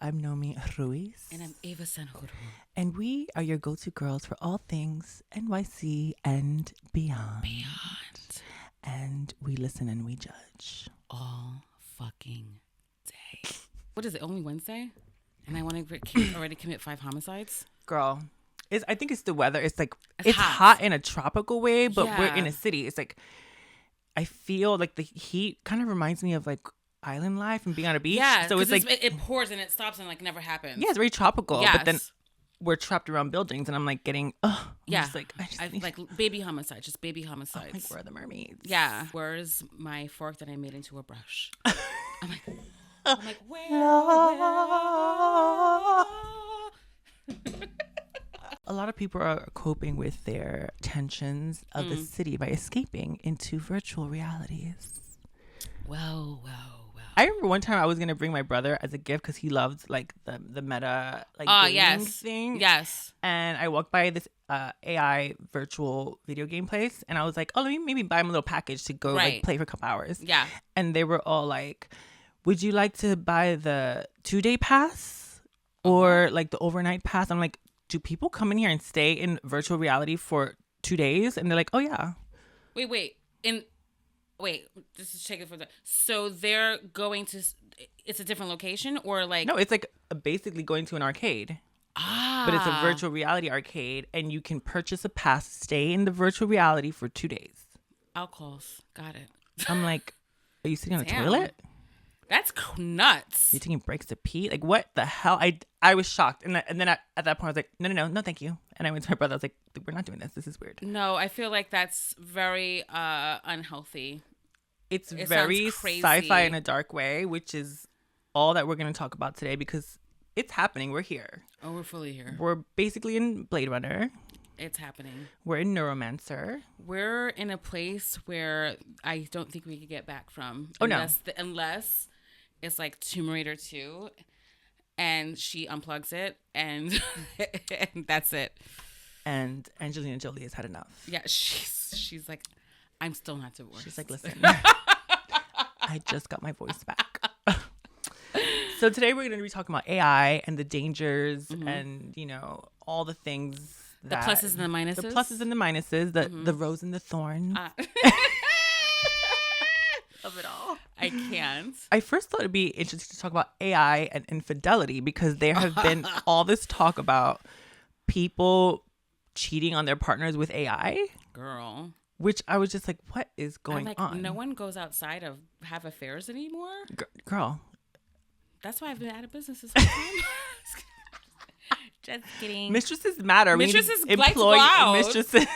I'm Nomi Ruiz. And I'm Eva Sanjuro. And we are your go-to girls for all things NYC and beyond. And we listen and we judge. All fucking day. What is it, only Wednesday? And I want to already commit 5 homicides? Girl, I think it's the weather. It's like, it's hot in a tropical way, but we're in a city. It's like, I feel like the heat kind of reminds me of like island life and being on a beach. Yeah, so it's like it pours and it stops and like never happens. Yeah, it's very tropical. Yes. But then we're trapped around buildings and I'm like getting I like baby homicide, just baby homicides. Like, where are the mermaids? Yeah. Where's my fork that I made into a brush? I'm like, where? A lot of people are coping with their tensions of the city by escaping into virtual realities. Well. I remember one time I was gonna bring my brother as a gift because he loved like the meta gaming thing. Yes. And I walked by this AI virtual video game place, and I was like, "Oh, let me maybe buy him a little package to go like play for a couple hours." Yeah. And they were all like, "Would you like to buy the 2-day pass or like the overnight pass?" I'm like, "Do people come in here and stay in virtual reality for 2 days?" And they're like, "Oh yeah." Wait, this is taken from so they're going to, it's a different location or like? No, it's like basically going to an arcade. But it's a virtual reality arcade and you can purchase a pass, stay in the virtual reality for 2 days. Alcohols. Got it. I'm like, are you sitting on a toilet? That's nuts. You're taking breaks to pee? Like, what the hell? I was shocked. And then at that point, I was like, no, thank you. And I went to my brother. I was like, we're not doing this. This is weird. No, I feel like that's very unhealthy. It very sci-fi in a dark way, which is all that we're going to talk about today because it's happening. We're here. Oh, we're fully here. We're basically in Blade Runner. It's happening. We're in Neuromancer. We're in a place where I don't think we could get back from. Oh, unless it's like Tomb Raider 2 and she unplugs it and, and that's it. And Angelina Jolie has had enough. Yeah, she's like, I'm still not divorced. She's like, listen, I just got my voice back. So today we're going to be talking about AI and the dangers and, you know, all the things. The pluses and the minuses. The pluses and the minuses. The rose and the thorn. Of it all. I can't. I first thought it'd be interesting to talk about AI and infidelity because there have been all this talk about people cheating on their partners with AI. Girl. Which I was just like, what is going on? No one goes outside of have affairs anymore. Girl. That's why I've been out of business this whole time. Just kidding. Mistresses matter. Mistresses like to go out. Mistresses.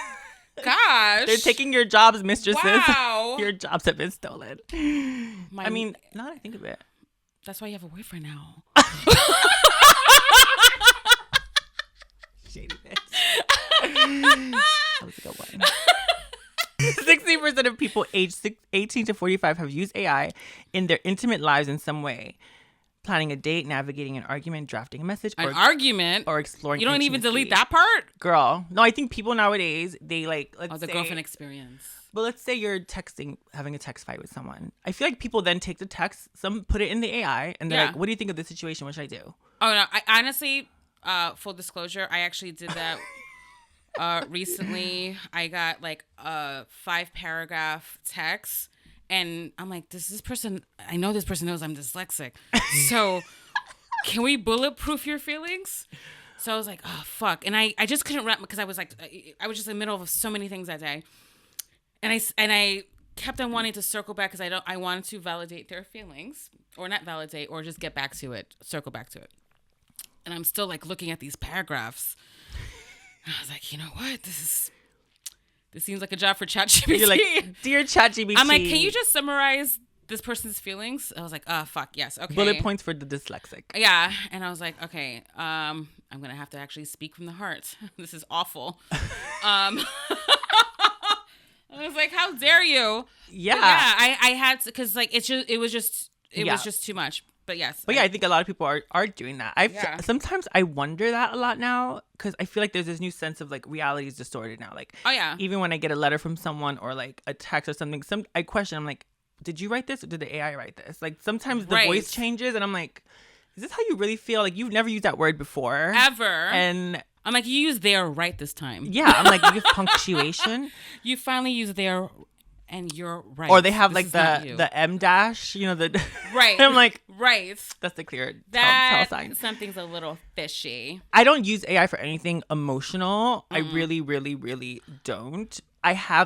Gosh. They're taking your jobs, mistresses. Wow. Your jobs have been stolen. I mean, now that I think of it. That's why you have a boyfriend now. Shady bitch. That was a good one. 60% of people aged 18 to 45 have used AI in their intimate lives in some way. Planning a date, navigating an argument, drafting a message. Or exploring You don't intimacy. even delete that part? Girl. No, I think people nowadays, they like, let's say. girlfriend experience. But let's say you're having a text fight with someone. I feel like people then take the text, some put it in the AI, and they're like, what do you think of this situation? What should I do? Oh, no. I honestly, full disclosure, I actually did that recently. I got like a 5-paragraph text. And I'm like, I know this person knows I'm dyslexic. So can we bulletproof your feelings? So I was like, oh, fuck. And I just couldn't wrap because I was just in the middle of so many things that day. And I kept on wanting to circle back because I wanted to validate their feelings or not validate or just get back to it, circle back to it. And I'm still like looking at these paragraphs. And I was like, you know what? This seems like a job for ChatGPT. You're like, dear ChatGPT. I'm like, can you just summarize this person's feelings? I was like, fuck, yes, okay. Bullet points for the dyslexic. Yeah, and I was like, okay, I'm going to have to actually speak from the heart. This is awful. I was like, how dare you? Yeah. But yeah, I had to, because like, it was just too much. But yes. But I think a lot of people are doing that. Sometimes I wonder that a lot now because I feel like there's this new sense of like reality is distorted now. Like, oh yeah. Even when I get a letter from someone or like a text or something, I question. I'm like, did you write this or did the AI write this? Like sometimes the voice changes and I'm like, is this how you really feel? Like, you've never used that word before. Ever. And I'm like, you use their right this time. yeah, I'm like, you have punctuation. You finally use their and you're right. Or they have this like the M dash, you know, the right. I'm like, right. That's the clear that tell sign. Something's a little fishy. I don't use AI for anything emotional. I really, really, really don't.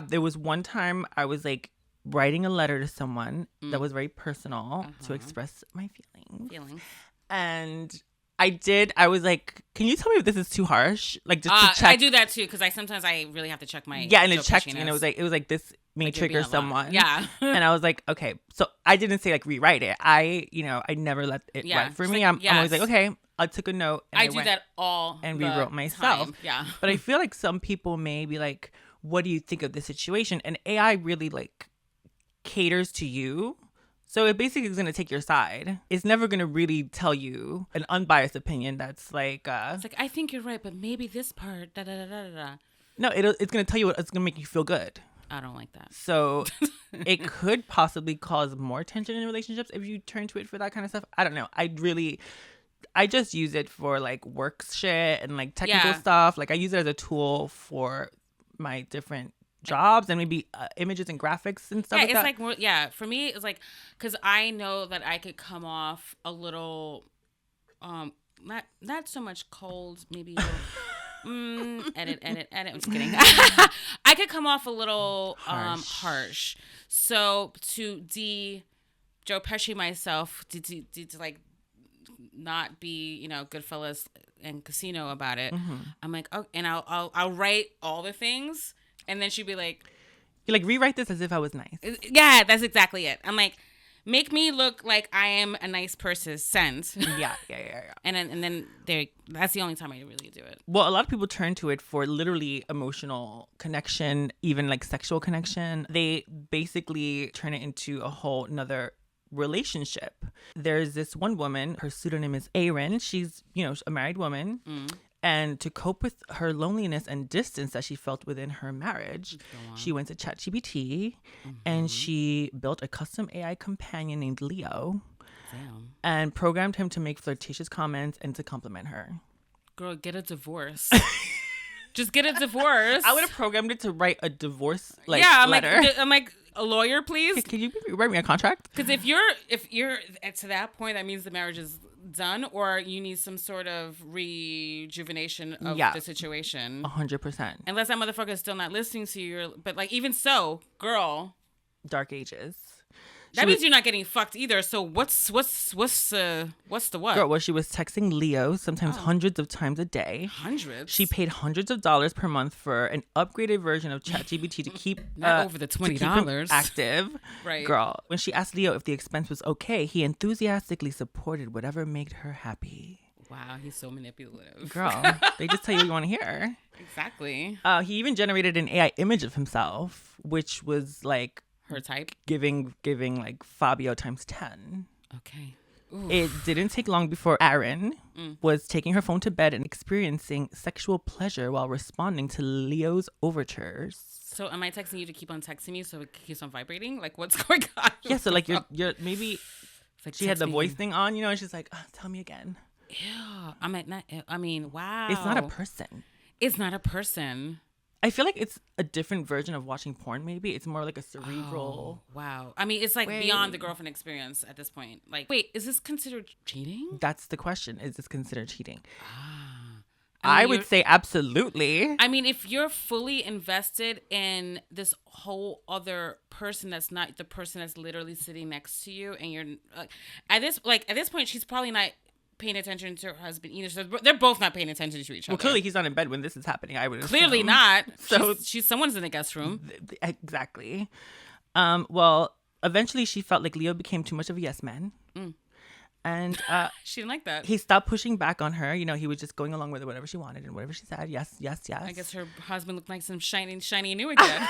There was one time I was like writing a letter to someone that was very personal to express my feelings. And I was like, can you tell me if this is too harsh? Like, just to check. I do that too, because sometimes I really have to check my and it checked, and it was like this may trigger someone. Yeah. And I was like, okay. So I didn't say like rewrite it. I never let it write for me. I'm always like, okay, I took a note. And I do that all and rewrote myself. Time. Yeah. But I feel like some people may be like, what do you think of this situation? And AI really like caters to you. So it basically is going to take your side. It's never going to really tell you an unbiased opinion that's like... it's like, I think you're right, but maybe this part, da-da-da-da-da. No, it's going to tell you it's going to make you feel good. I don't like that. So it could possibly cause more tension in relationships if you turn to it for that kind of stuff. I don't know. I just use it for like work shit and like technical stuff. Like I use it as a tool for my different jobs and maybe images and graphics and stuff like that. Like more, for me it's like, because I know that I could come off a little not so much cold, maybe a little, edit I'm just kidding. I could come off a little harsh. So to Joe Pesci myself to like not be Goodfellas and Casino about it. I'm like, oh, and I'll write all the things. And then she'd be like... You like, rewrite this as if I was nice. Yeah, that's exactly it. I'm like, make me look like I am a nice person. Send. Yeah. And then that's the only time I really do it. Well, a lot of people turn to it for literally emotional connection, even like sexual connection. They basically turn it into a whole nother relationship. There's this one woman, her pseudonym is Aryn. She's, a married woman. And to cope with her loneliness and distance that she felt within her marriage, she went to ChatGPT and she built a custom AI companion named Leo. Damn. And programmed him to make flirtatious comments and to compliment her. Girl, get a divorce. Just get a divorce. I would have programmed it to write a divorce letter. I'm like, a lawyer, please. Can you write me a contract? Because if you're to that point, that means the marriage is done, or you need some sort of rejuvenation of the situation. 100%. Unless that motherfucker is still not listening to you. But like, even so, girl. Dark ages. That means you're not getting fucked either. So what's the what? Girl, well, she was texting Leo sometimes hundreds of times a day. Hundreds? She paid hundreds of dollars per month for an upgraded version of ChatGPT to keep not over the $20 active. Right. Girl, when she asked Leo if the expense was okay, he enthusiastically supported whatever made her happy. Wow, he's so manipulative. Girl, they just tell you what you want to hear. Exactly. He even generated an AI image of himself, which was like her type, giving like Fabio times 10. Okay. Oof. It didn't take long before Aryn was taking her phone to bed and experiencing sexual pleasure while responding to Leo's overtures. So am I texting you to keep on texting me so it keeps on vibrating? Like, what's going on? Yeah, so like you're maybe like she had the voice thing on, and she's like, tell me again. Yeah. Wow. It's not a person. It's not a person. I feel like it's a different version of watching porn, maybe. It's more like a cerebral. Oh, wow. I mean, it's like beyond the girlfriend experience at this point. Like, wait, is this considered cheating? That's the question. Is this considered cheating? I would say absolutely. I mean, if you're fully invested in this whole other person that's not the person that's literally sitting next to you, and you're at this point, she's probably not paying attention to her husband either. So they're both not paying attention to each other. Well, clearly he's not in bed when this is happening. I would clearly assume. not. So someone's in the guest room. Exactly. Well, eventually she felt like Leo became too much of a yes man. And she didn't like that. He stopped pushing back on her. He was just going along with whatever she wanted and whatever she said. Yes. I guess her husband looked like some shiny new again.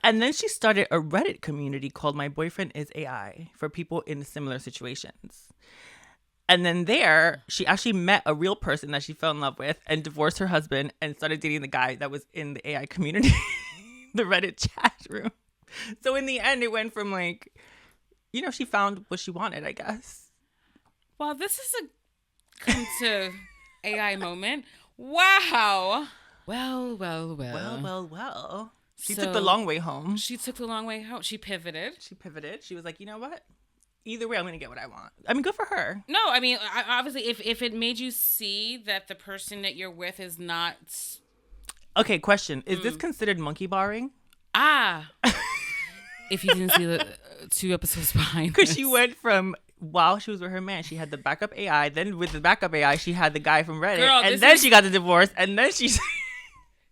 And then she started a Reddit community called My Boyfriend is AI for people in similar situations. And then there, she actually met a real person that she fell in love with and divorced her husband and started dating the guy that was in the AI community, the Reddit chat room. So in the end, it went from like, she found what she wanted, I guess. Well, this is a come to AI moment. Wow. Well. Well. She So, took the long way home. She took the long way home. She pivoted. She was like, you know what? Either way, I'm going to get what I want. I mean, good for her. No, I mean, obviously, if it made you see that the person that you're with is not... Okay, question. Is this considered monkey barring? If you didn't see the 2 episodes behind Because she went from... While she was with her man, she had the backup AI. Then with the backup AI, she had the guy from Reddit. Girl, and then she got the divorce. And then she...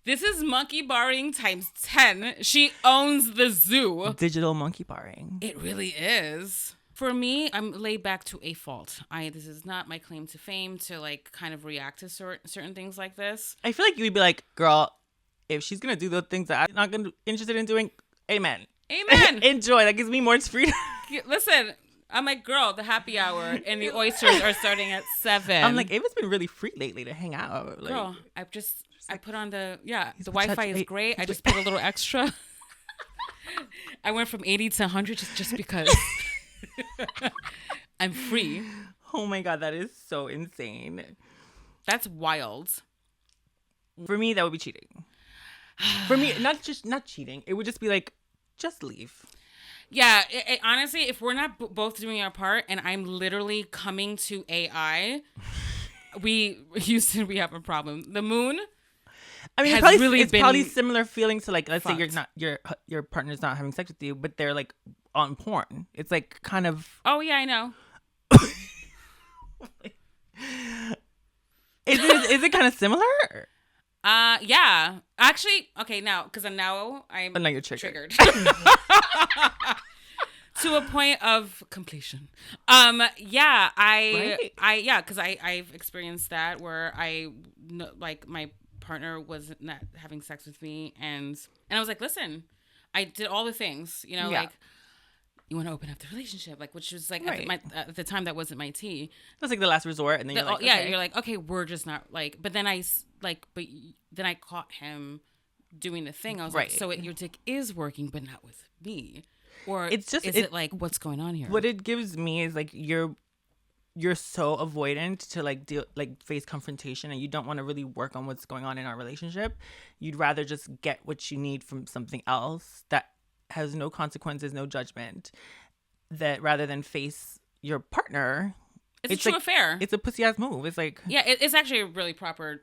This is monkey barring times 10. She owns the zoo. Digital monkey barring. It really is. For me, I'm laid back to a fault. This is not my claim to fame to like kind of react to certain things like this. I feel like you would be like, girl, if she's going to do the things that I'm not gonna interested in doing, amen. Enjoy. That gives me more freedom. Listen, I'm like, girl, the happy hour and the oysters are starting at 7. I'm like, Ava's been really free lately to hang out. Like, girl, I put on the Wi-Fi is great. I just put a little extra. I went from 80 to 100 just because I'm free. Oh my God, that is so insane. That's wild. For me, that would be cheating. For me, not cheating. It would just be like, just leave. Yeah, honestly, if we're not both doing our part and I'm literally coming to AI, Houston, we have a problem. The moon... I mean, it's probably similar feelings to like, let's say your partner's not having sex with you, but they're like on porn. It's like kind of. Oh yeah, I know. Is it kind of similar? Yeah. Actually, okay, now because now I'm now you're triggered. To a point of completion. Yeah, because I've experienced that where like my partner was not having sex with me and I was like, listen, I did all the things, like you want to open up the relationship, like, which was like at the time that wasn't my tea. It was like the last resort, and then you're like, okay. You're like, okay, we're just not like. But then I caught him doing the thing. I was like, so your dick is working, but not with me, or is it like what's going on here? What it gives me is like you're so avoidant to like face confrontation, and you don't want to really work on what's going on in our relationship. You'd rather just get what you need from something else that has no consequences, no judgment, that rather than face your partner. It's a true affair. It's a pussy ass move. It's like, yeah, it's actually a really proper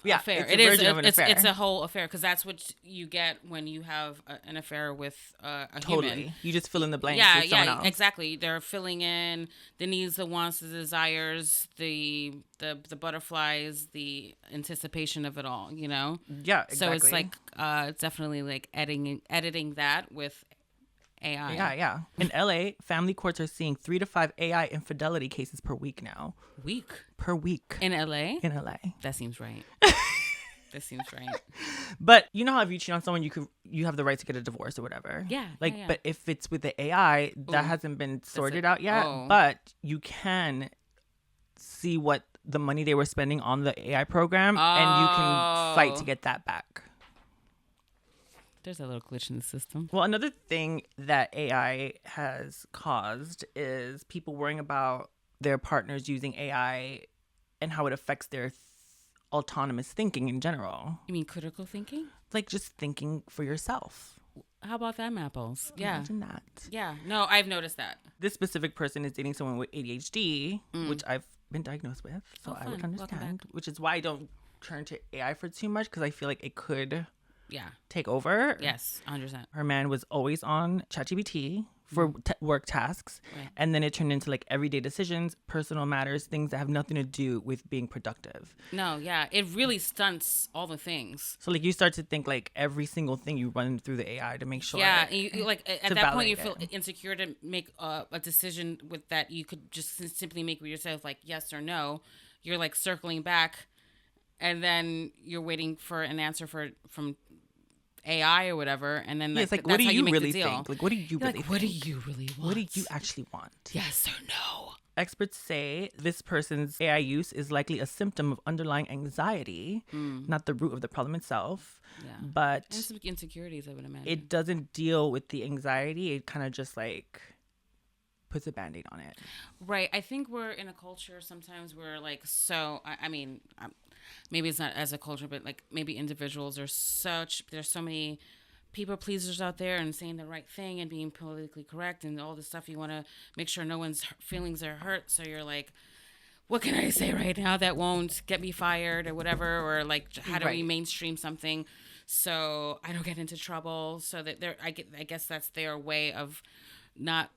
affair. It's a whole affair, because that's what you get when you have an affair with a human. You just fill in the blanks. Yeah, exactly. They're filling in the needs, the wants, the desires, the butterflies, the anticipation of it all. Yeah, exactly. So it's like definitely like editing that with AI. Yeah. In LA, family courts are seeing 3 to 5 AI infidelity cases per week now. Per week. In LA? In LA. That seems right. That seems right. But you know how if you cheat on someone, you have the right to get a divorce or whatever. Yeah. But if it's with the AI, that hasn't been sorted out yet. But you can see what the money they were spending on the AI program, and you can fight to get that back. There's a little glitch in the system. Well, another thing that AI has caused is people worrying about their partners using AI and how it affects their autonomous thinking in general. You mean critical thinking? Like just thinking for yourself. How about them apples? Yeah. Imagine that. Yeah. No, I've noticed that. This specific person is dating someone with ADHD, which I've been diagnosed with. So I would understand. Which is why I don't turn to AI for too much, because I feel like it could... take over. Yes, 100%. Her man was always on ChatGPT for work tasks. Right. And then it turned into like everyday decisions, personal matters, things that have nothing to do with being productive. No, yeah. It really stunts all the things. So like you start to think like every single thing you run through the AI to make sure. Yeah. You like at that point you feel insecure to make a decision with that you could just simply make with yourself, like yes or no. You're like circling back, and then you're waiting for an answer from AI or whatever, and then it's like, that's what do how you make really the deal. think? Like, what do you really think? What do you really want? What do you actually want? Yes or no? Experts say this person's AI use is likely a symptom of underlying anxiety, not the root of the problem itself. Yeah. But and some insecurities, I would imagine. It doesn't deal with the anxiety. It kind of just like puts a Band-Aid on it. Right. I think we're in a culture sometimes where like, so, I mean, maybe it's not as a culture, but like maybe individuals there's so many people pleasers out there and saying the right thing and being politically correct and all this stuff. You want to make sure no one's feelings are hurt. So you're like, what can I say right now that won't get me fired or whatever? Or like, how do we mainstream something so I don't get into trouble? So that I guess that's their way of not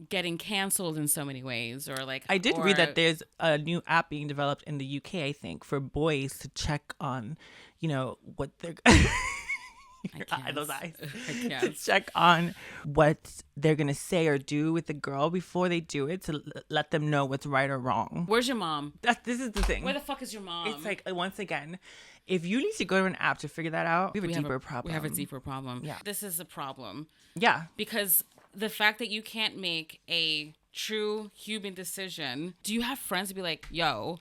getting canceled in so many ways. Or like, I did read that there's a new app being developed in the UK, I think, for boys to check on, you know, what they're those eyes. To check on what they're gonna say or do with the girl before they do it, to let them know what's right or wrong. Where's your mom? This is the thing. Where the fuck is your mom? It's like, once again, if you need to go to an app to figure that out, we have a deeper problem. We have a deeper problem. Yeah. This is a problem. Yeah. Because the fact that you can't make a true human decision. Do you have friends to be like, yo,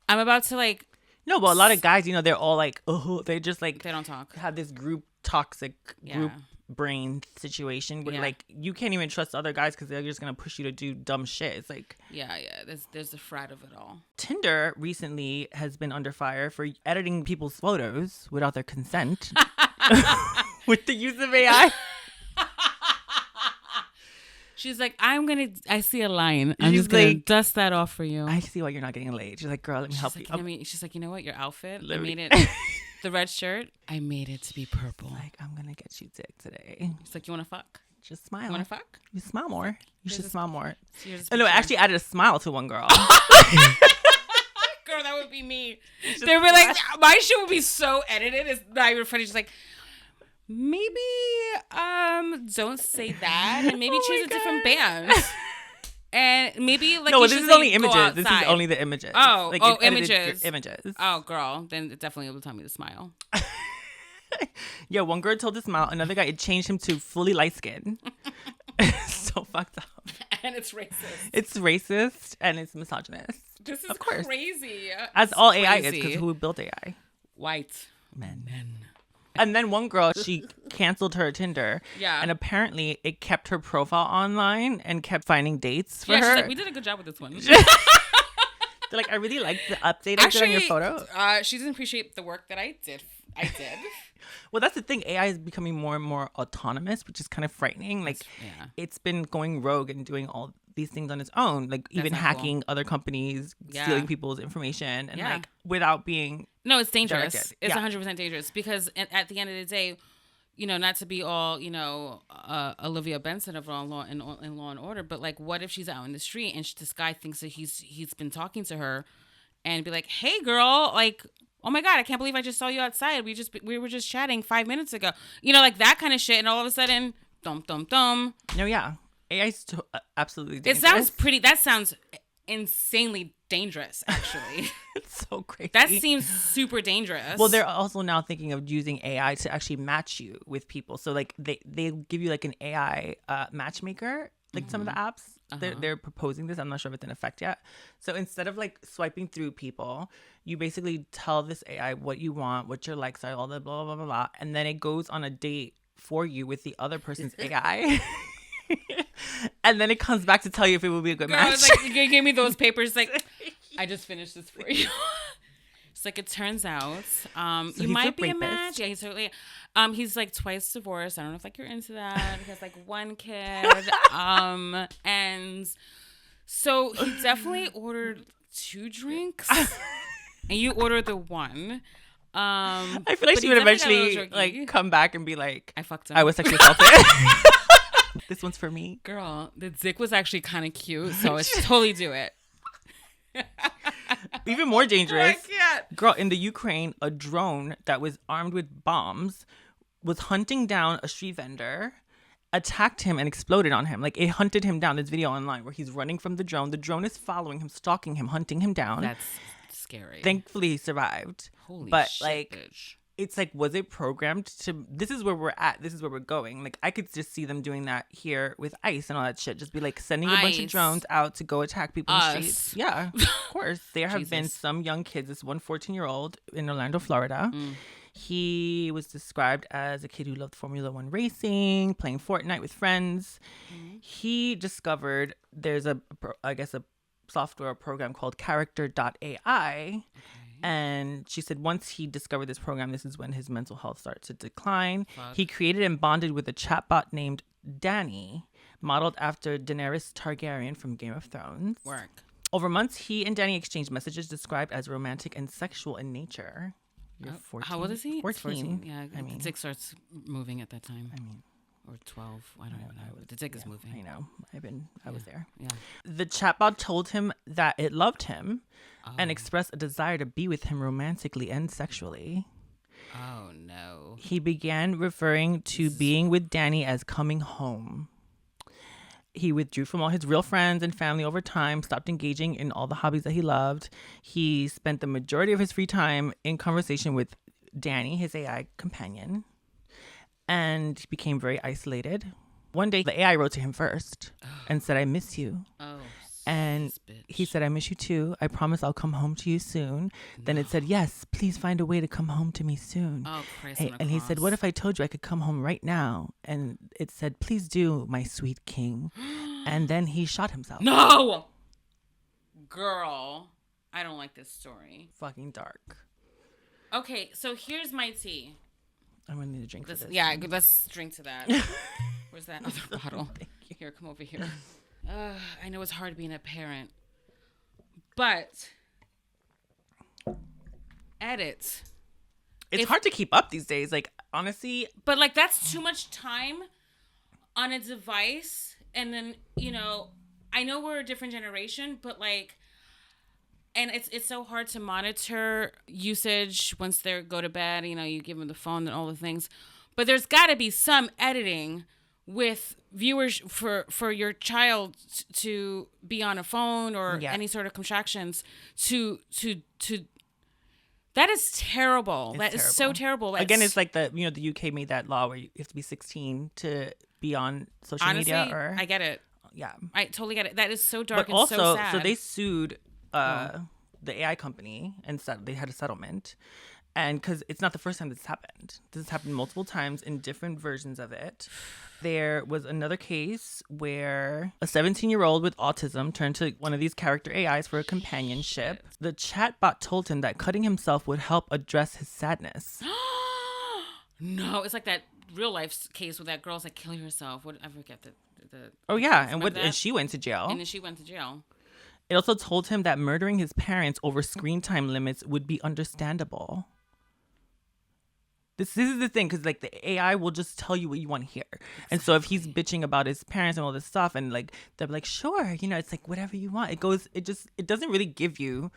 I'm about to like... No, but a lot of guys, you know, they're all like, oh, they just like... They don't talk. Have this toxic group brain situation where like you can't even trust other guys because they're just going to push you to do dumb shit. It's like... Yeah. There's the frat of it all. Tinder recently has been under fire for editing people's photos without their consent with the use of AI. She's like, I see a line. I'm just going to dust that off for you. I see why you're not getting laid. She's like, girl, let me help you. She's like, you know what? Your outfit, I made it, the red shirt, I made it to be purple. Like, I'm going to get you dick today. She's like, you want to fuck? Just smile. You want to fuck? You smile more. You should smile more. Oh, no, I actually added a smile to one girl. Girl, that would be me. They were like, my shit would be so edited. It's not even funny. She's like, maybe don't say that, and maybe choose a different band, and maybe like no, this is only images. This is only the images. Images. Images. Oh, girl, then it definitely will tell me to smile. Yeah, one girl told to smile. Another guy, it changed him to fully light skin. So fucked up. And it's racist. It's racist and it's misogynist. This is crazy. As all AI is, because who built AI? White men. And then one girl, she canceled her Tinder. Yeah. And apparently it kept her profile online and kept finding dates for her. She's like, we did a good job with this one. They're like, I really liked the update I did on your photo. She doesn't appreciate the work that I did. Well, that's the thing. AI is becoming more and more autonomous, which is kind of frightening. Like, it's been going rogue and doing all these things on its own, like even hacking other companies, stealing people's information, and like without being... No, it's dangerous. Directed. It's 100% dangerous, because at the end of the day, you know, not to be all, you know, Olivia Benson of Law and Order, but like, what if she's out in the street and this guy thinks that he's been talking to her, and be like, hey girl, like, oh my God, I can't believe I just saw you outside. We were just chatting 5 minutes ago. You know, like that kind of shit. And all of a sudden, dum. No, yeah. AI is absolutely dangerous. That sounds insanely dangerous, actually. It's so crazy. That seems super dangerous. Well, they're also now thinking of using AI to actually match you with people. So like they give you like an AI matchmaker, like some of the apps. They're proposing this. I'm not sure if it's in effect yet. So instead of like swiping through people, you basically tell this AI what you want, what your likes are, all the blah, blah, blah, blah. And then it goes on a date for you with the other person's AI. And then it comes back to tell you if it will be a good match. It's like, you gave me those papers. Like, I just finished this for you. It's like, it turns out, so you might be a match. Yeah, he's totally. He's like twice divorced. I don't know if like you're into that. He has like one kid. And so he definitely ordered 2 drinks, and you ordered the one. I feel like she would eventually like come back and be like, I fucked him. I was sexually assaulted. This one's for me. Girl, the dick was actually kind of cute, so I should totally do it. Even more dangerous. Girl, in the Ukraine, a drone that was armed with bombs was hunting down a street vendor, attacked him, and exploded on him. Like, it hunted him down. There's video online where he's running from the drone. The drone is following him, stalking him, hunting him down. That's scary. Thankfully, he survived. Holy shit, like, bitch. It's like, was it programmed to... This is where we're at. This is where we're going. Like, I could just see them doing that here with ICE and all that shit. Just be like sending a bunch of drones out to go attack people in the streets. Yeah, of course. There have been some young kids. This one 14-year-old in Orlando, Florida. He was described as a kid who loved Formula One racing, playing Fortnite with friends. He discovered there's a software program called Character.AI. And she said once he discovered this program, this is when his mental health started to decline. He created and bonded with a chatbot named Dany, modeled after Daenerys Targaryen from Game of Thrones. Over months, he and Dany exchanged messages described as romantic and sexual in nature. You're 14. How old is he? 14. Yeah, I mean, the dick starts moving at that time. I mean, or 12. I don't even know. The dick is moving. I know. I was there. Yeah. The chatbot told him that it loved him and expressed a desire to be with him romantically and sexually. Oh, no. He began referring to being with Dany as coming home. He withdrew from all his real friends and family over time, stopped engaging in all the hobbies that he loved. He spent the majority of his free time in conversation with Dany, his AI companion, and he became very isolated. One day, the AI wrote to him first and said, "I miss you." And he said, "I miss you too. I promise I'll come home to you soon." Then it said, "Yes, please find a way to come home to me soon." Oh, Christ. And he said, "What if I told you I could come home right now?" And it said, "Please do, my sweet king." And then he shot himself. No! Girl, I don't like this story. Fucking dark. Okay, so here's my tea. I'm going to need a drink for this. Yeah, let's drink to that. Where's that other bottle? Here, come over here. I know it's hard being a parent, but edit. It's hard to keep up these days, like, honestly. But, like, that's too much time on a device. And then, I know we're a different generation, but, like, and it's so hard to monitor usage once they go to bed. You give them the phone and all the things. But there's got to be some editing with viewers for your child to be on a phone or any sort of contractions to that is terrible. That is so terrible. Again, it's like the UK made that law where you have to be 16 to be on social media. Or I get it. Yeah, I totally get it. That is so dark but and also, so sad. So they sued the AI company and they had a settlement. And because it's not the first time this happened. This has happened multiple times in different versions of it. There was another case where a 17-year-old with autism turned to one of these character AIs for a companionship. The chatbot told him that cutting himself would help address his sadness. No, it's like that real life case where that girl's like killing herself. I forget the Oh yeah, and she went to jail. And then she went to jail. It also told him that murdering his parents over screen time limits would be understandable. This is the thing, because like the AI will just tell you what you want to hear. Exactly. And so if he's bitching about his parents and all this stuff, and like they're like, sure, it's like whatever you want. It doesn't really give you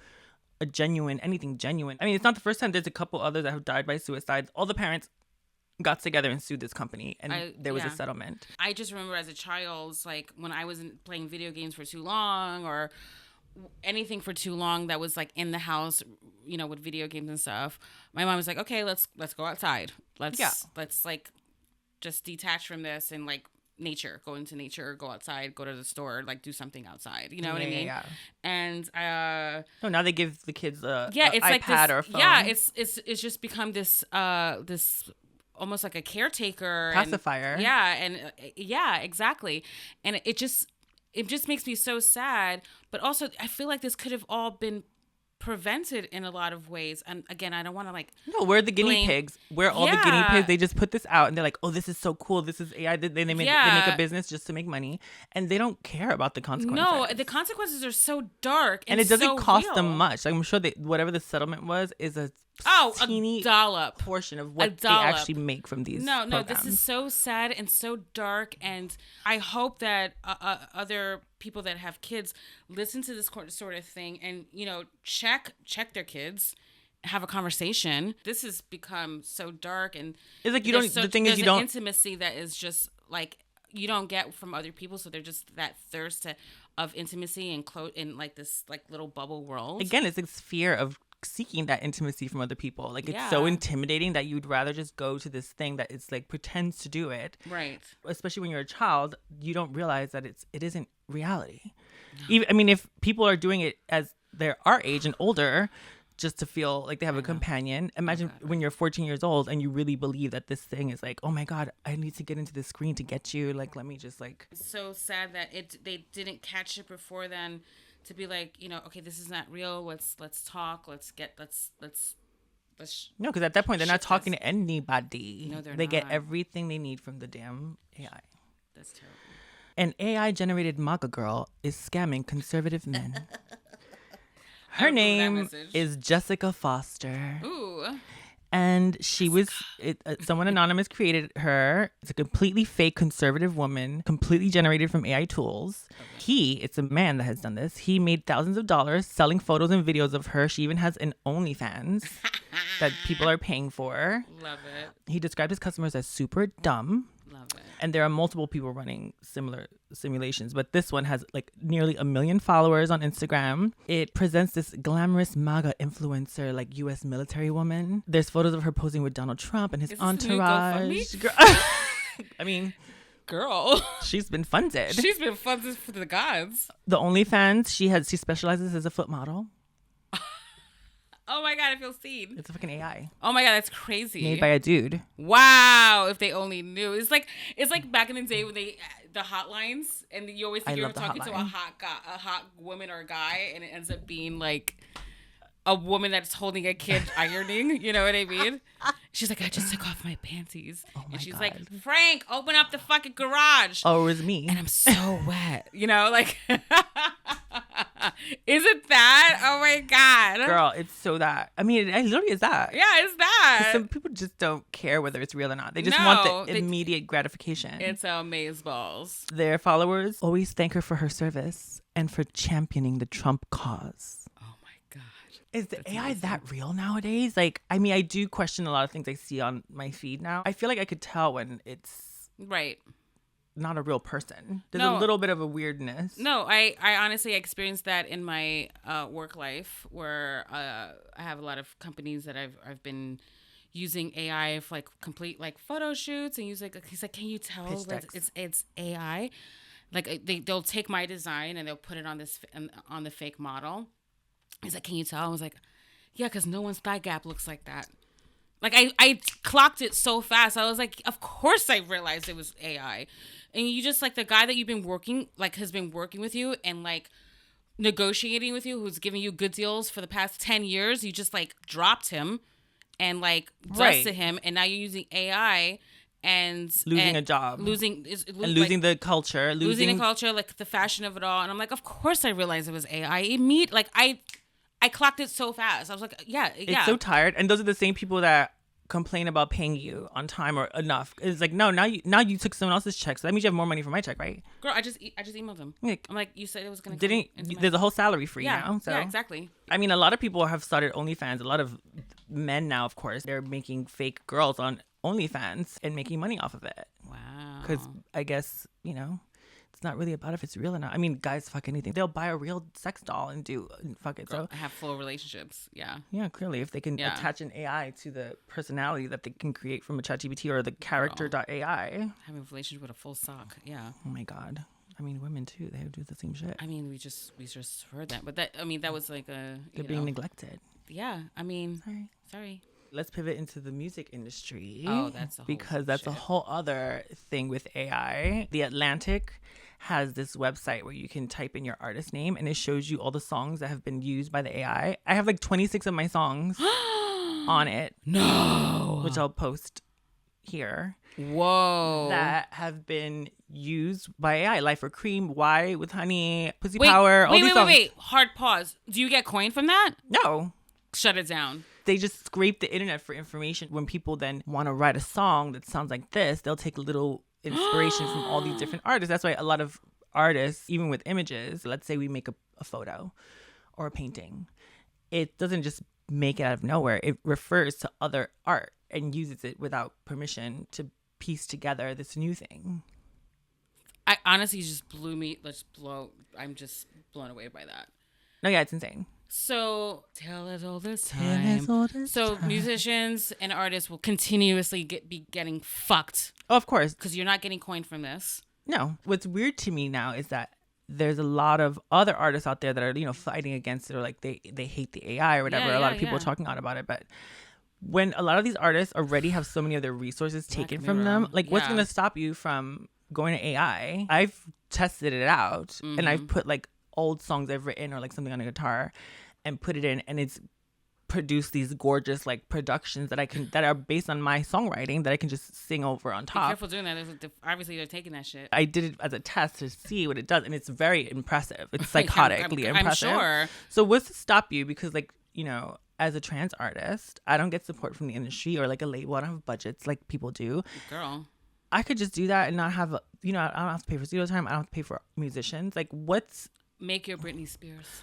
anything genuine. I mean, it's not the first time. There's a couple others that have died by suicide. All the parents got together and sued this company, and there was a settlement. I just remember as a child, like when I wasn't playing video games for too long or anything for too long that was like in the house, with video games and stuff, my mom was like, okay, let's go outside. Let's like just detach from this and like go into nature, go outside, go to the store, like do something outside. You know what I mean? Yeah. And now they give the kids it's iPad like this, or a phone. Yeah, it's just become this almost like a caretaker pacifier. Exactly. And it just makes me so sad. But also, I feel like this could have all been prevented in a lot of ways. And again, I don't want to like. No, we're the guinea pigs. We're all the guinea pigs. They just put this out and they're like, oh, this is so cool. This is AI. They make a business just to make money. And they don't care about the consequences. No, the consequences are so dark. And it doesn't cost them much. Like, I'm sure whatever the settlement was is a teeny dollop portion of what they actually make from these programs. This is so sad and so dark, and I hope that other people that have kids listen to this sort of thing and check their kids, have a conversation. This has become so dark, and it's like there's an intimacy that is just like you don't get from other people, so they're just that thirst of intimacy and in like this like little bubble world. Again, it's this fear of seeking that intimacy from other people. Like it's so intimidating that you'd rather just go to this thing that it's like pretends to do it. Right. Especially when you're a child, you don't realize that it isn't reality. No. Even if people are doing it as they're our age and older, just to feel like they have a companion. Imagine when you're 14 years old and you really believe that this thing is like, oh my God, I need to get into this screen to get you. Like, let me just like. It's so sad that they didn't catch it before then, to be like, you know, okay, this is not real. Let's talk. Let's. No, because at that point they're not talking to anybody. No, they're they not. get everything they need from the damn AI. That's terrible. An AI generated MAGA girl is scamming conservative men. Her name is Jessica Foster. Ooh. And she was, someone anonymous created her. It's a completely fake conservative woman, completely generated from AI tools. Okay. It's a man that has done this. He made thousands of dollars selling photos and videos of her. She even has an OnlyFans that people are paying for. Love it. He described his customers as super dumb. Love it. And there are multiple people running similar simulations, but this one has like nearly 1 million followers on Instagram. It presents this glamorous MAGA influencer, like U.S. military woman. There's photos of her posing with Donald Trump and his entourage. I mean, girl, she's been funded. She's been funded for the gods. The OnlyFans she specializes as a foot model. Oh my God, I feel seen. It's a fucking AI. Oh my God, that's crazy. Made by a dude. Wow, if they only knew. It's like back in the day when the hotlines, and you always think you're talking to a hot woman or a guy, and it ends up being like a woman that's holding a kid ironing. You know what I mean? She's like, I just took off my panties. Oh my and she's God. Like, Frank, open up the fucking garage. Oh, it was me. And I'm so wet. You know, like, is it that? Oh my God. Girl, it's so that. I mean, it literally is that. Yeah, it's that. Some people just don't care whether it's real or not. They just want the immediate gratification. It's amazeballs. Their followers always thank her for her service and for championing the Trump cause. Is the AI amazing. That real nowadays? Like, I mean, I do question a lot of things I see on my feed now. I feel like I could tell when it's right, not a real person. There's a little bit of a weirdness. No, I honestly experienced that in my work life, where I have a lot of companies that I've been using AI for like complete like photo shoots, and he's like, can you tell it's AI? Like they'll take my design and they'll put it on the fake model. He's like, can you tell? I was like, yeah, because no one's thigh gap looks like that. Like, I clocked it so fast. I was like, of course I realized it was AI. And you just, like, the guy that you've been working, like, has been working with you and, like, negotiating with you, who's giving you good deals for the past 10 years, you just, like, dropped him and, like, dusted him. And now you're using AI and losing a job, losing the culture, losing the culture, like, the fashion of it all. And I'm like, of course I realized it was AI. I clocked it so fast. I was like, yeah. It's so tired. And those are the same people that complain about paying you on time or enough. It's like, no, now you took someone else's check. So that means you have more money for my check, right? Girl, I just emailed them. I'm like, you said it was going to there's a whole salary free now. So. Yeah, exactly. I mean, a lot of people have started OnlyFans. A lot of men now, of course, they're making fake girls on OnlyFans and making money off of it. Wow. Because I guess, it's not really about if it's real or not. I mean, guys fuck anything. They'll buy a real sex doll and fuck it. So have full relationships. Yeah. Yeah, clearly. If they can attach an AI to the personality that they can create from a ChatGPT or the Character.AI. Having a relationship with a full sock. Yeah. Oh my God. I mean, women too. They do the same shit. I mean, we just heard that. But that was like a... They're being neglected. Yeah. I mean... Sorry. Let's pivot into the music industry. Oh, that's a whole other thing with AI. The Atlantic has this website where you can type in your artist name and it shows you all the songs that have been used by the AI. I have like 26 of my songs on it. No. Which I'll post here. Whoa. That have been used by AI. Life for Cream, Why with Honey, Pussy Power, all these songs. Wait. Hard pause. Do you get coin from that? No. Shut it down. They just scrape the internet for information. When people then want to write a song that sounds like this, they'll take a little inspiration from all these different artists. That's why a lot of artists, even with images, let's say we make a photo or a painting, it doesn't just make it out of nowhere. It refers to other art and uses it without permission to piece together this new thing. I honestly just I'm just blown away by that. No, yeah, it's insane. So tell us all this time. So musicians and artists will continuously be getting fucked. Oh, of course. Because you're not getting coin from this. No. What's weird to me now is that there's a lot of other artists out there that are, fighting against it, or like they hate the AI or whatever. A lot of people are talking out about it. But when a lot of these artists already have so many of their resources taken from them, like what's going to stop you from going to AI? I've tested it out and I've put like old songs I've written or like something on a guitar and put it in, and it's produced these gorgeous like productions that are based on my songwriting that I can just sing over on top. Be careful doing that. Obviously they're taking that shit. I did it as a test to see what it does, and it's very impressive. It's psychotically impressive. I'm sure. So what's to stop you? Because like, as a trans artist, I don't get support from the industry or like a label. I don't have budgets like people do. Girl, I could just do that and not have, I don't have to pay for studio time. I don't have to pay for musicians. Like make your Britney Spears.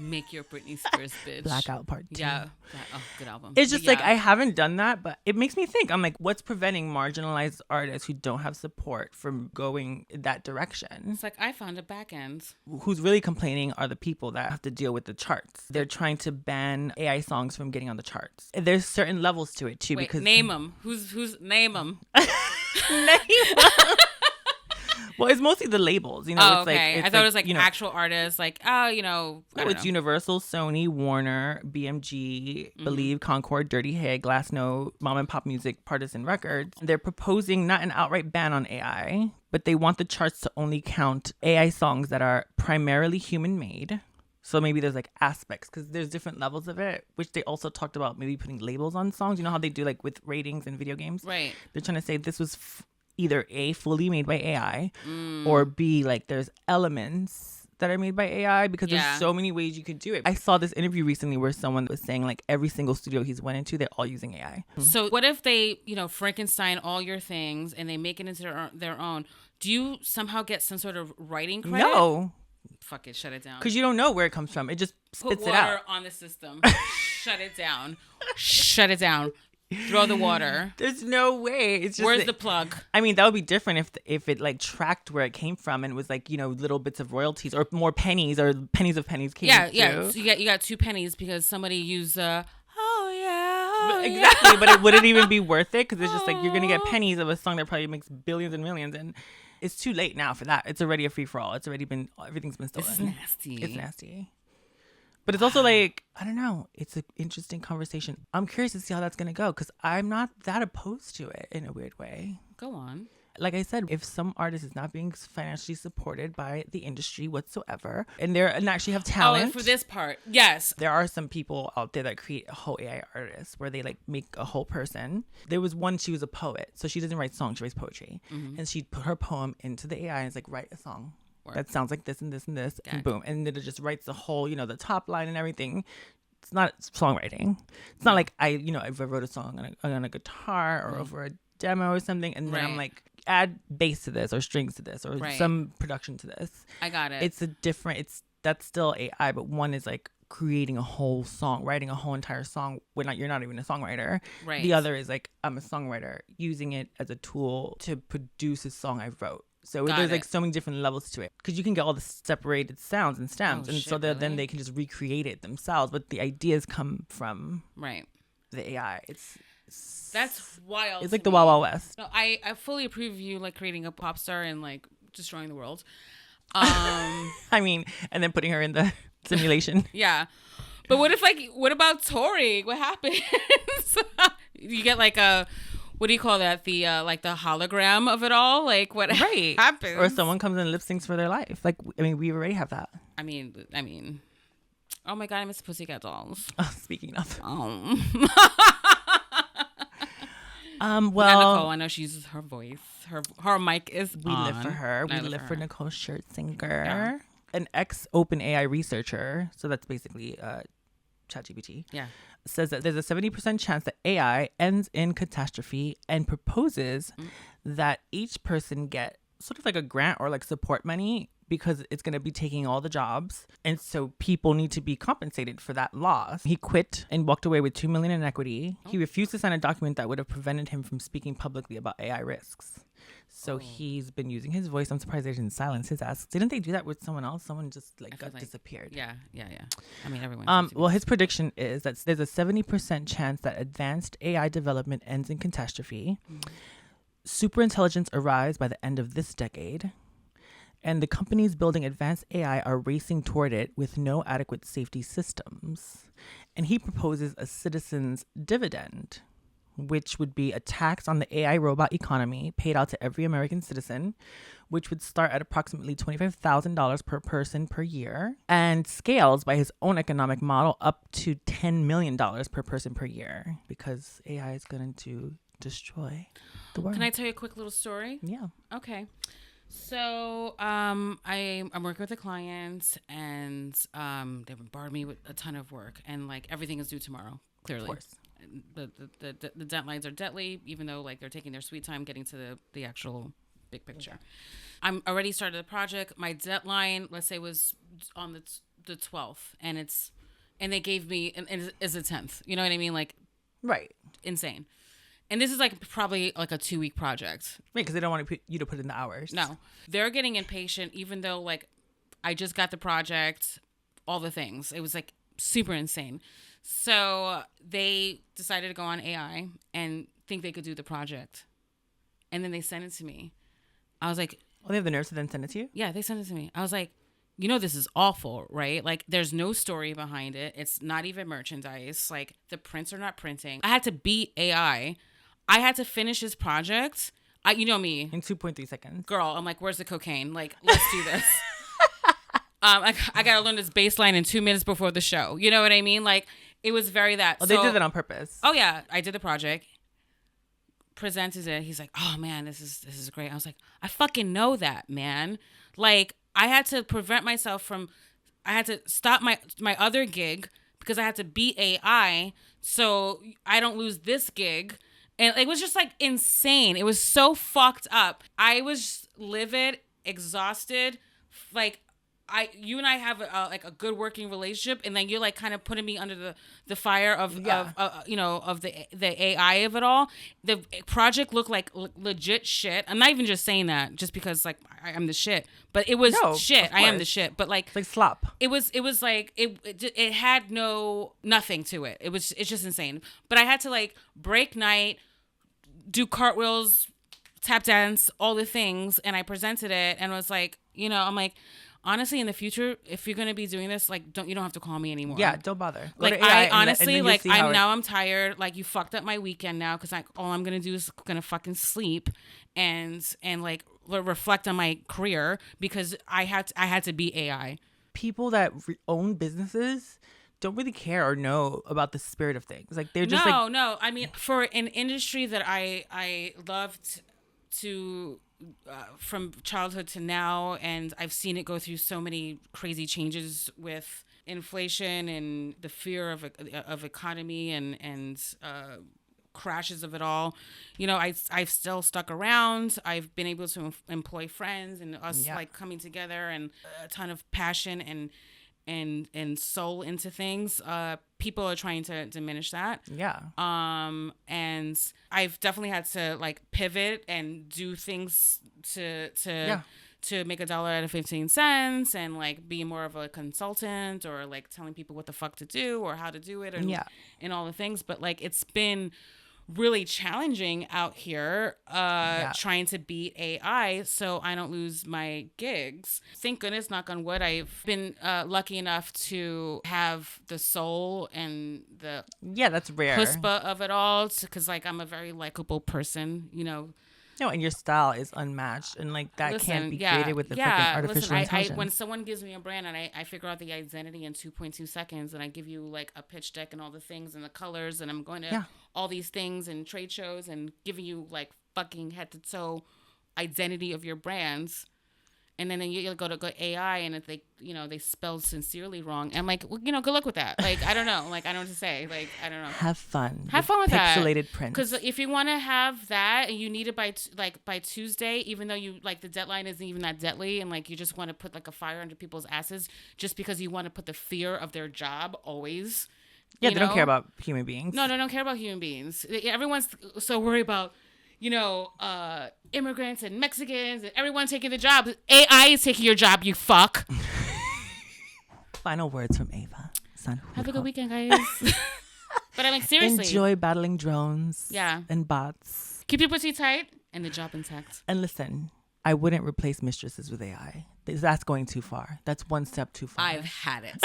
Make your Britney Spears, bitch. Blackout Part 2. Yeah. Oh, good album. It's just like I haven't done that, but it makes me think. I'm like, what's preventing marginalized artists who don't have support from going that direction? It's like I found a back end. Who's really complaining are the people that have to deal with the charts. They're trying to ban AI songs from getting on the charts. There's certain levels to it too. Wait, because name them. Who's name them? Name them. Well, it's mostly the labels, it's okay. Like, I thought it was like actual artists, like it's Universal, Sony, Warner, BMG, Believe, Concord, Dirty Hit, Glassnote, Mom and Pop Music, Partisan Records. They're proposing not an outright ban on AI, but they want the charts to only count AI songs that are primarily human made. So maybe there's like aspects, because there's different levels of it, which they also talked about maybe putting labels on songs. You know how they do like with ratings in video games? Right. They're trying to say this was either A, fully made by AI, or B, like there's elements that are made by AI, because there's so many ways you could do it. I saw this interview recently where someone was saying like every single studio he's went into, they're all using AI. So what if they, Frankenstein all your things and they make it into their own? Do you somehow get some sort of writing credit? No. Fuck it, shut it down. Because you don't know where it comes from. It just spits it out. Put water on the system. Shut it down. Shut it down. Throw the water. There's no way. It's just where's the plug? I mean, that would be different if it like tracked where it came from and was like, little bits of royalties or more pennies or pennies of pennies came. Yeah. So you got 2 pennies because somebody used exactly. But it wouldn't even be worth it, because it's just like you're gonna get pennies of a song that probably makes billions and millions, and it's too late now for that. It's already a free for all. It's already been, everything's been stolen. It's nasty. But it's also like, I don't know. It's an interesting conversation. I'm curious to see how that's going to go, because I'm not that opposed to it in a weird way. Go on. Like I said, if some artist is not being financially supported by the industry whatsoever, and actually have talent. Oh, and for this part, yes. There are some people out there that create a whole AI artist where they like make a whole person. There was one, she was a poet. So she doesn't write songs, she writes poetry. And she'd put her poem into the AI and it's like, write a song that sounds like this and this and this, and boom. And then it just writes the whole, the top line and everything. It's not songwriting. It's not like if I wrote a song on a guitar or over a demo or something, and then I'm like, add bass to this or strings to this or some production to this. I got it. That's still AI, but one is like creating a whole song, writing a whole entire song when you're not even a songwriter. Right. The other is like, I'm a songwriter using it as a tool to produce a song I wrote. So there's like so many different levels to it, because you can get all the separated sounds and stems, then they can just recreate it themselves. But the ideas come from the AI. That's wild. It's like the Wild Wild West. No, I fully approve of you like creating a pop star and like destroying the world. I mean, and then putting her in the simulation. Yeah. But what about Tori? What happens? You get like what do you call that? The like the hologram of it all? Like what happens? Or someone comes and lip syncs for their life. Like, I mean, we already have that. I mean, oh my God, I miss Pussycat Dolls. Oh, speaking of. Well, Nicole, I know she uses her voice. Her mic is we on. live for her. We live for Nicole Scherzinger, an ex-OpenAI researcher. So that's basically ChatGPT. Yeah. Says that there's a 70% chance that AI ends in catastrophe, and proposes that each person get sort of like a grant or like support money, because it's going to be taking all the jobs. And so people need to be compensated for that loss. He quit and walked away with $2 million in equity. He refused to sign a document that would have prevented him from speaking publicly about AI risks. So he's been using his voice. I'm surprised they didn't silence his ass. Didn't they do that with someone else? Someone just disappeared. Yeah. I mean, everyone. Well, his prediction is that there's a 70% chance that advanced AI development ends in catastrophe. Superintelligence arrives by the end of this decade. And the companies building advanced AI are racing toward it with no adequate safety systems. And he proposes a citizen's dividend, which would be a tax on the AI robot economy paid out to every American citizen, which would start at approximately $25,000 per person per year and scales by his own economic model up to $10 million per person per year, because AI is going to destroy the world. Can I tell you a quick little story? Yeah. Okay. So I'm working with a client, and they bombarded me with a ton of work, and like everything is due tomorrow. Clearly, Of course. The deadlines are deadly, even though like they're taking their sweet time getting to the actual big picture. Okay. I'm already started the project. My deadline, let's say, was on the 12th, and they gave me and is the 10th. You know what I mean? Like, right, insane. And this is like probably like a 2-week project. Right, because they don't want you to put in the hours. No, they're getting impatient, even though like I just got the project, all the things. It was like super insane. So they decided to go on AI and think they could do the project. And then they sent it to me. I was like... Oh, they have the nerve to then send it to you? Yeah, they sent it to me. I was like, you know, this is awful, right? Like, there's no story behind it. It's not even merchandise. Like, the prints are not printing. I had to beat AI. I had to finish this project. You know me. In 2.3 seconds. Girl, I'm like, where's the cocaine? Like, let's do this. I got to learn this baseline in 2 minutes before the show. You know what I mean? Like, it was very that. Oh, they did that on purpose. Oh, yeah. I did the project. Presented it. He's like, oh, man, this is great. I was like, I fucking know that, man. Like, I had to prevent myself from... I had to stop my other gig because I had to beat AI so I don't lose this gig. And it was just like insane. It was so fucked up. I was livid, exhausted. Like you and I have a good working relationship, and then you're like kind of putting me under the fire of the AI of it all. The project looked like legit shit. I'm not even just saying that just because like I'm the shit, but it was shit. I am the shit, but like it's like slop. It was like it had nothing to it. It's just insane. But I had to like break night, do cartwheels, tap dance, all the things, and I presented it and was like, I'm like, honestly, in the future, if you're gonna be doing this, like, you don't have to call me anymore. Yeah, don't bother. Like, I honestly, like, I'm tired. Like, you fucked up my weekend now because all I'm gonna do is gonna fucking sleep and like reflect on my career because I had to be AI. People that own businesses don't really care or know about the spirit of things. Like, they're just no. I mean, for an industry that I loved to. From childhood to now, and I've seen it go through so many crazy changes with inflation and the fear of economy and crashes of it all. I've still stuck around. I've been able to employ friends and us like coming together and a ton of passion and soul into things. People are trying to diminish that. Yeah. And I've definitely had to like pivot and do things to make $1 out of 15 cents and like be more of a consultant or like telling people what the fuck to do or how to do it and all the things. But like, it's been really challenging out here trying to beat AI so I don't lose my gigs. Thank goodness, knock on wood, I've been lucky enough to have the soul and the that's rare chutzpah of it all because like I'm a very likable person, No, and your style is unmatched, and like that can't be created with the fucking artificial intelligence. When someone gives me a brand and I figure out the identity in 2.2 seconds, and I give you like a pitch deck and all the things and the colors, and I'm going to all these things and trade shows and giving you like fucking head to toe identity of your brands. And then you go to AI and if they spell sincerely wrong. And I'm like, well, good luck with that. Like, I don't know. Like, I don't know what to say. Like, I don't know. Have fun. Have fun with that. Pixelated prints. Because if you want to have that and you need it by Tuesday, even though you like the deadline isn't even that deadly and like you just want to put like a fire under people's asses just because you want to put the fear of their job always. Yeah, they don't care about human beings. No, they don't care about human beings. Everyone's so worried about immigrants and Mexicans and everyone taking the job. AI is taking your job, you fuck. Final words from Ava. Have a good weekend, guys. But I'm like, seriously. Enjoy battling drones. Yeah. And bots. Keep your pussy tight and the job intact. And listen, I wouldn't replace Mistresses with AI. That's going too far. That's one step too far. I've had it.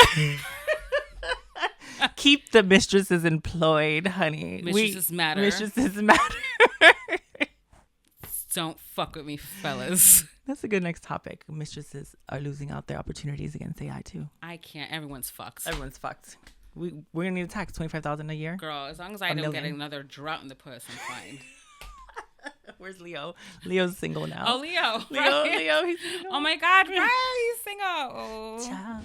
Keep the mistresses employed, honey. Mistresses matter. Mistresses matter. Don't fuck with me, fellas. That's a good next topic. Mistresses are losing out their opportunities against AI too. I can't. Everyone's fucked. Everyone's fucked. We're gonna need a tax, $25,000 a year. Girl, as long as I don't get another drought in the puss, I'm fine. Where's Leo? Leo's single now. Oh, Leo. Leo, he's single. Oh my God, right? He's single. Oh. Ciao.